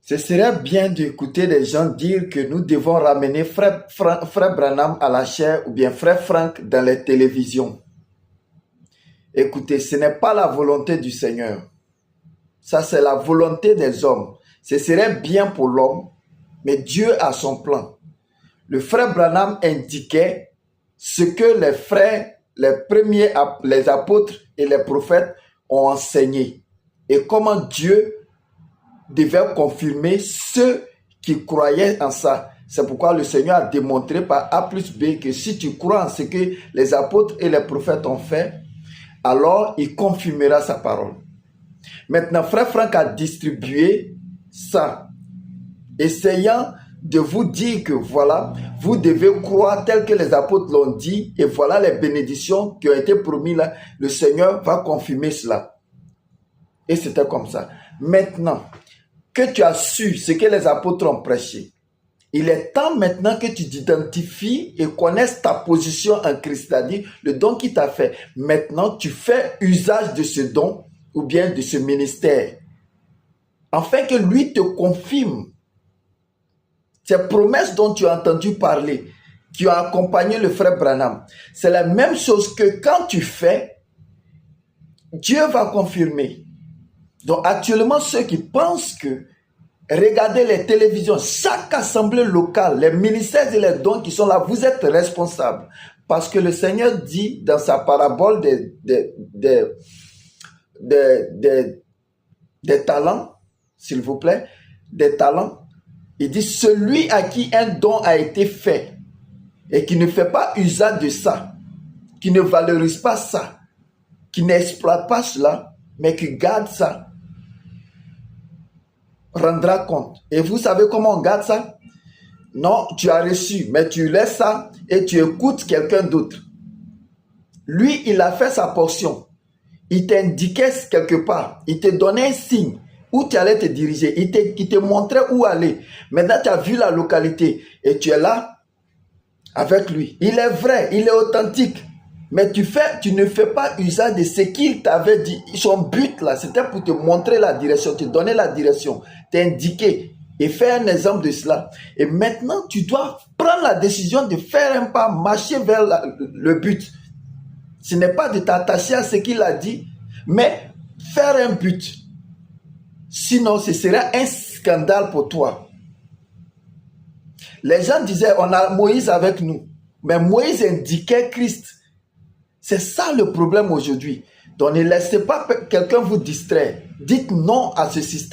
Ce serait bien d'écouter les gens dire que nous devons ramener frère Branham à la chair ou bien frère Frank dans les télévisions. Écoutez, ce n'est pas la volonté du Seigneur. Ça, c'est la volonté des hommes. Ce serait bien pour l'homme, mais Dieu a son plan. Le frère Branham indiquait ce que les frères, les premiers, les apôtres et les prophètes ont enseigné. Et comment Dieu devait confirmer ceux qui croyaient en ça. C'est pourquoi le Seigneur a démontré par A plus B que si tu crois en ce que les apôtres et les prophètes ont fait, alors il confirmera sa parole. Maintenant, frère Frank a distribué ça, essayant de vous dire que voilà, vous devez croire tel que les apôtres l'ont dit, et voilà les bénédictions qui ont été promises là. Le Seigneur va confirmer cela. Et c'était comme ça. Maintenant que tu as su ce que les apôtres ont prêché, il est temps maintenant que tu t'identifies et connaisses ta position en Christ, c'est-à-dire le don qu'il t'a fait. Maintenant, tu fais usage de ce don ou bien de ce ministère, afin que lui te confirme ces promesses dont tu as entendu parler, qui ont accompagné le frère Branham. C'est la même chose que quand tu fais, Dieu va confirmer. Donc actuellement, ceux qui pensent que regardez les télévisions, chaque assemblée locale, les ministères et les dons qui sont là, vous êtes responsables. Parce que le Seigneur dit dans sa parabole des talents, s'il vous plaît, des talents, il dit celui à qui un don a été fait et qui ne fait pas usage de ça, qui ne valorise pas ça, qui n'exploite pas cela, mais qui garde ça, rendra compte. Et vous savez comment on garde ça? Non, tu as reçu, mais tu laisses ça et tu écoutes quelqu'un d'autre. Lui, il a fait sa portion. Il t'indiquait quelque part. Il te donnait un signe où tu allais te diriger. Il te montrait où aller. Maintenant, tu as vu la localité et tu es là avec lui. Il est vrai, il est authentique. Mais tu ne fais pas usage de ce qu'il t'avait dit. Son but là, c'était pour te montrer la direction, te donner la direction, t'indiquer et faire un exemple de cela. Et maintenant, tu dois prendre la décision de faire un pas, marcher vers le but. Ce n'est pas de t'attacher à ce qu'il a dit, mais faire un but. Sinon, ce serait un scandale pour toi. Les gens disaient, on a Moïse avec nous. Mais Moïse indiquait Christ. C'est ça le problème aujourd'hui. Donc ne laissez pas quelqu'un vous distraire. Dites non à ce système.